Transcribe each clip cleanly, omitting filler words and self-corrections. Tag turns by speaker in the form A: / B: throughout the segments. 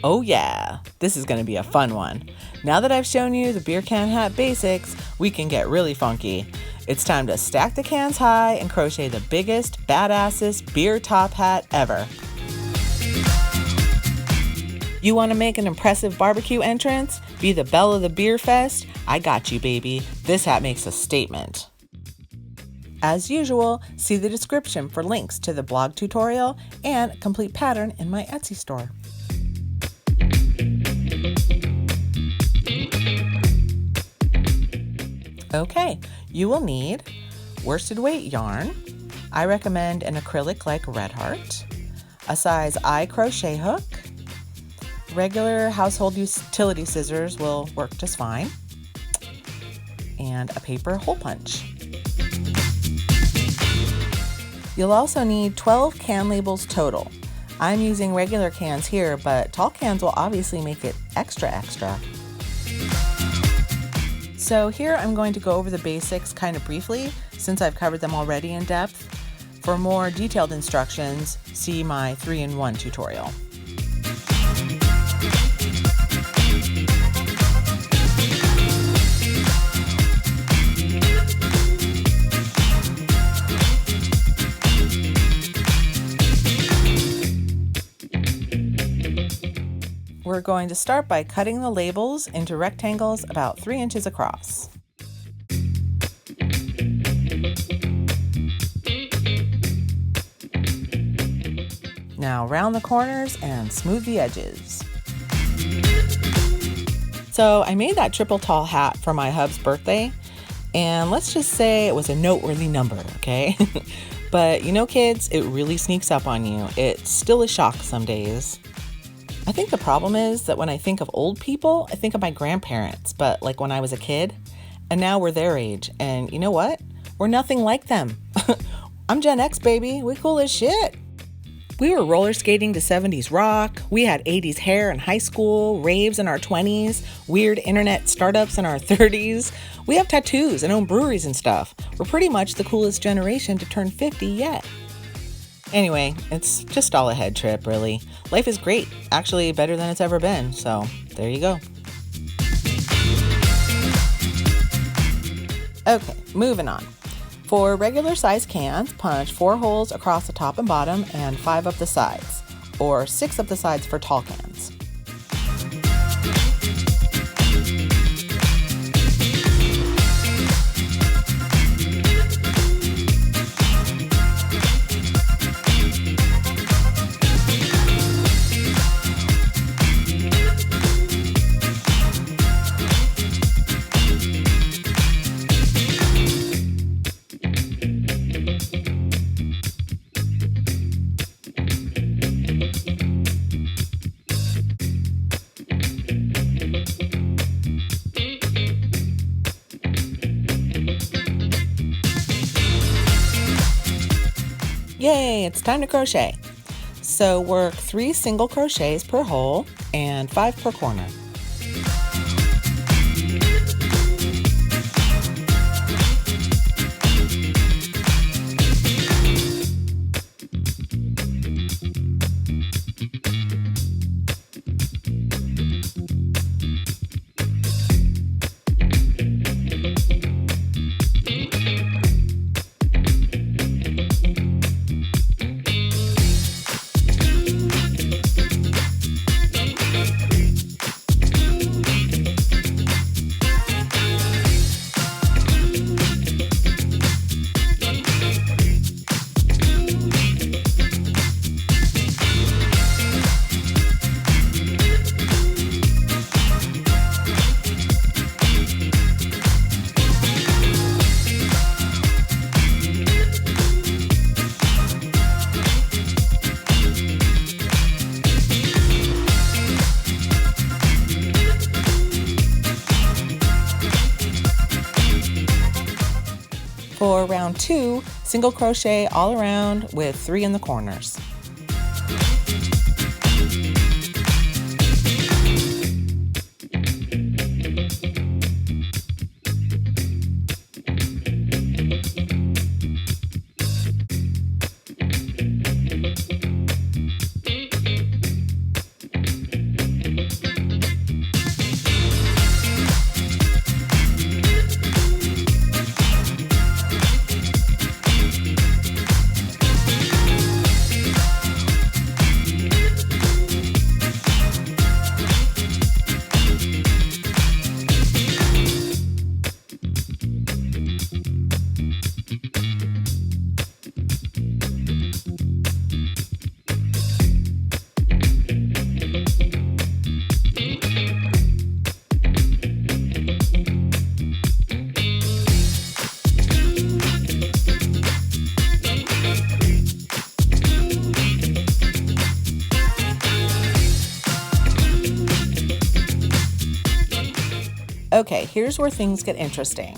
A: Oh yeah, this is going to be a fun one. Now that I've shown you the beer can hat basics, we can get really funky. It's time to stack the cans high and crochet the biggest, badassest beer top hat ever. You want to make an impressive barbecue entrance? Be the belle of the beer fest? I got you, baby. This hat makes a statement. As usual, see the description for links to the blog tutorial and a complete pattern in my Etsy store. Okay, you will need worsted weight yarn. I recommend an acrylic like Red Heart, a size I crochet hook, regular household utility scissors will work just fine, and a paper hole punch. You'll also need 12 can labels total. I'm using regular cans here, but tall cans will obviously make it extra. So here I'm going to go over the basics kind of briefly since I've covered them already in depth. For more detailed instructions, see my 3-in-1 tutorial. We're going to start by cutting the labels into rectangles about 3 inches across. Now round the corners and smooth the edges. So I made that triple tall hat for my hub's birthday, and let's just say it was a noteworthy number, okay? But you know, kids, it really sneaks up on you. It's still a shock some days. I think the problem is that when I think of old people, I think of my grandparents, but like when I was a kid, and now we're their age. And you know what? We're nothing like them. I'm Gen X, baby. We cool as shit. We were roller skating to 70s rock. We had 80s hair in high school, raves in our 20s, weird internet startups in our 30s. We have tattoos and own breweries and stuff. We're pretty much the coolest generation to turn 50 yet. Anyway, it's just all a head trip, really. Life is great, actually better than it's ever been, so there you go. Okay, moving on. For regular size cans, punch 4 holes across the top and bottom and 5 up the sides, or 6 up the sides for tall cans. Yay, it's time to crochet. So work 3 single crochets per hole and 5 per corner. For round 2, single crochet all around with 3 in the corners. Okay, here's where things get interesting.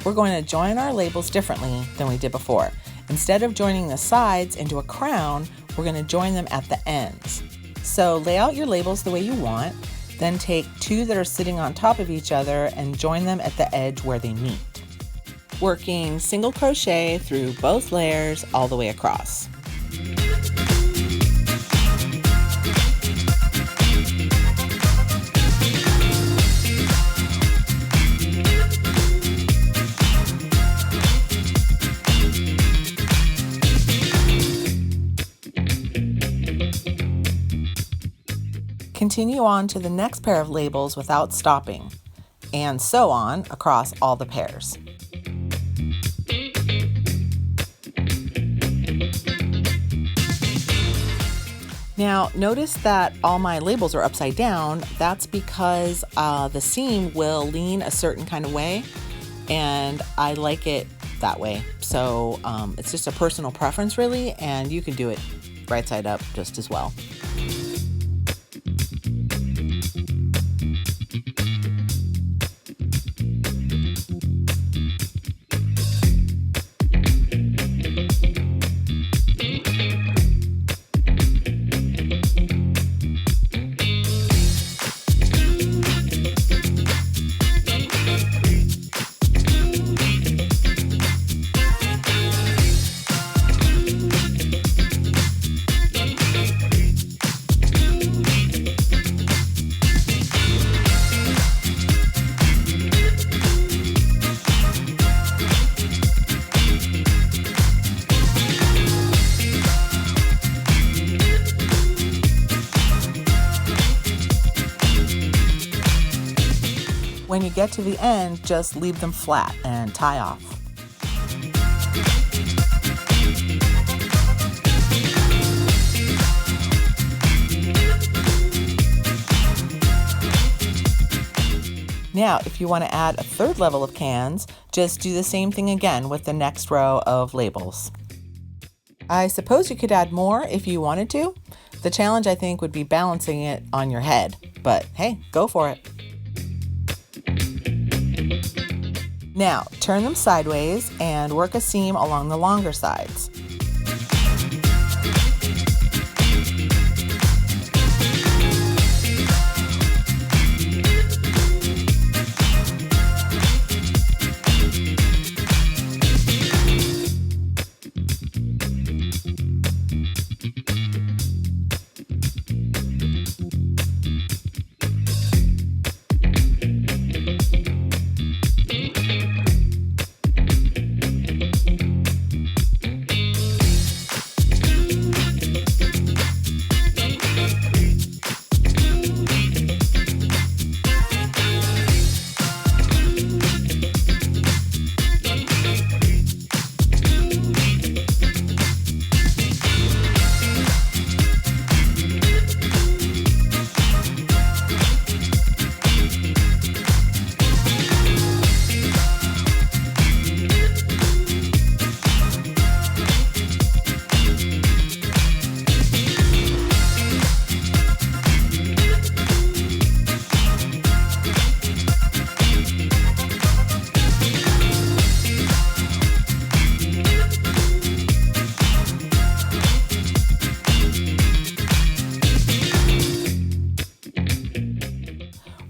A: We're going to join our labels differently than we did before. Instead of joining the sides into a crown, we're going to join them at the ends. So lay out your labels the way you want, then take two that are sitting on top of each other and join them at the edge where they meet. Working single crochet through both layers all the way across. Continue on to the next pair of labels without stopping, and so on across all the pairs. Now notice that all my labels are upside down. That's because the seam will lean a certain kind of way, and I like it that way. So it's just a personal preference really, and you can do it right side up just as well. When you get to the end, just leave them flat and tie off. Now, if you want to add a third level of cans, just do the same thing again with the next row of labels. I suppose you could add more if you wanted to. The challenge, I think, would be balancing it on your head, but hey, go for it. Now, turn them sideways and work a seam along the longer sides.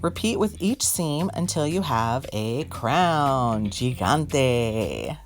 A: Repeat with each seam until you have a crown gigante.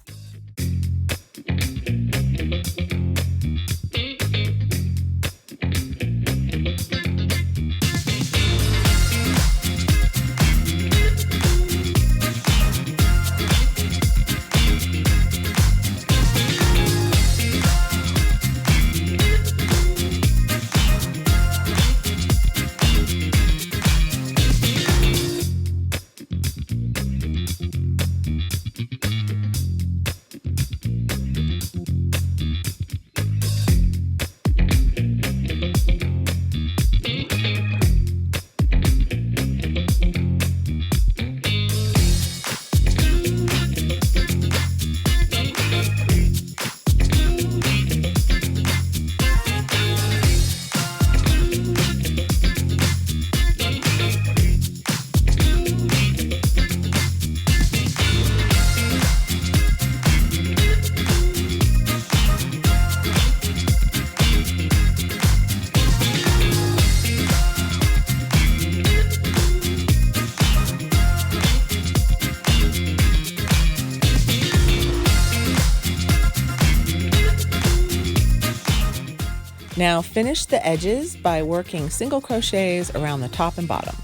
A: Now finish the edges by working single crochets around the top and bottom.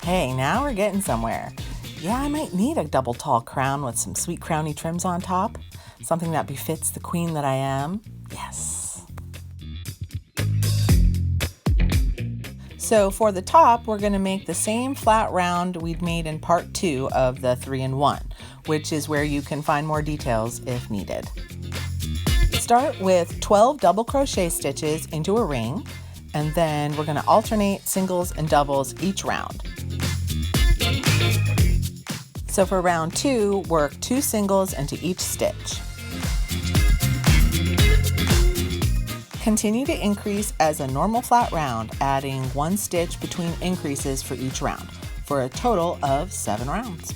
A: Hey, now we're getting somewhere. Yeah, I might need a double tall crown with some sweet crowny trims on top. Something that befits the queen that I am. Yes. So for the top, we're going to make the same flat round we'd made in part 2 of the 3-in-1, which is where you can find more details if needed. Start with 12 double crochet stitches into a ring, and then we're going to alternate singles and doubles each round. So for round 2, work 2 singles into each stitch. Continue to increase as a normal flat round, adding 1 stitch between increases for each round, for a total of 7 rounds.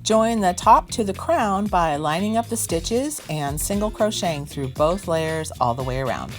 A: Join the top to the crown by lining up the stitches and single crocheting through both layers all the way around.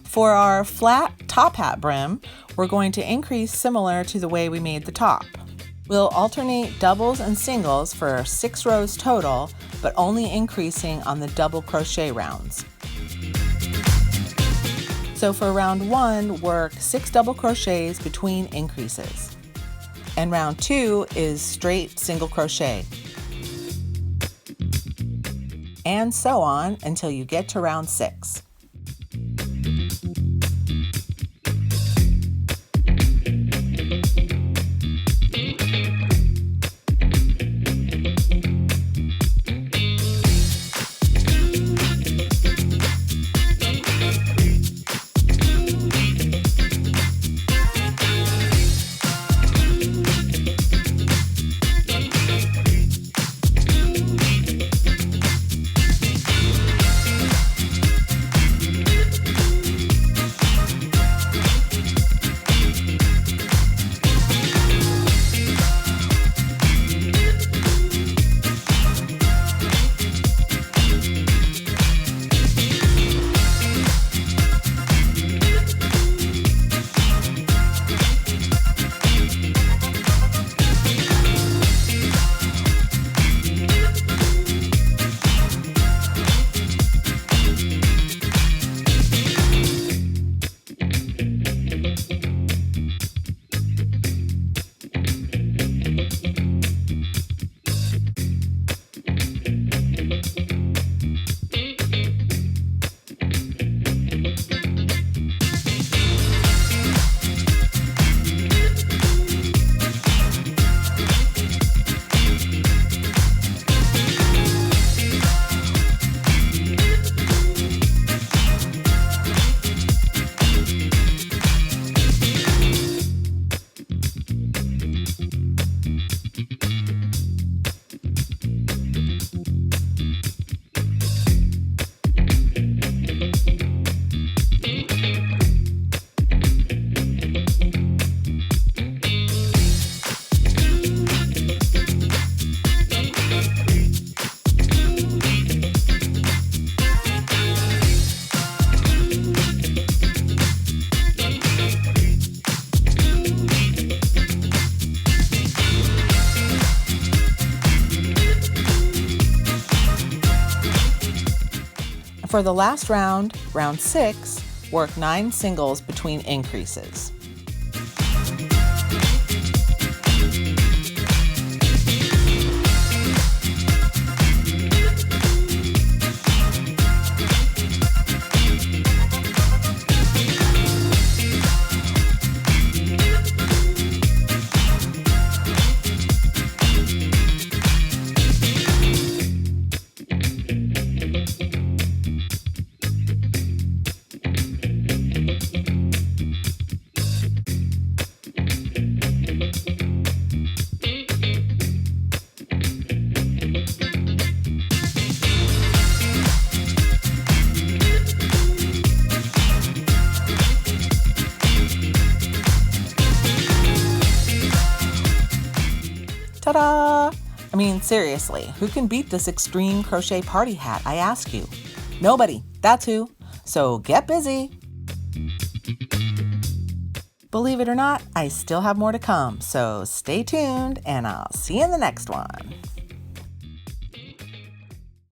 A: For our flat top hat brim, we're going to increase similar to the way we made the top. We'll alternate doubles and singles for 6 rows total, but only increasing on the double crochet rounds. So for round 1, work 6 double crochets between increases. And round 2 is straight single crochet. And so on until you get to round 6. For the last round, round 6, work 9 singles between increases. Ta-da! I mean, seriously, who can beat this extreme crochet party hat, I ask you? Nobody, that's who. So get busy. Believe it or not, I still have more to come, so stay tuned and I'll see you in the next one.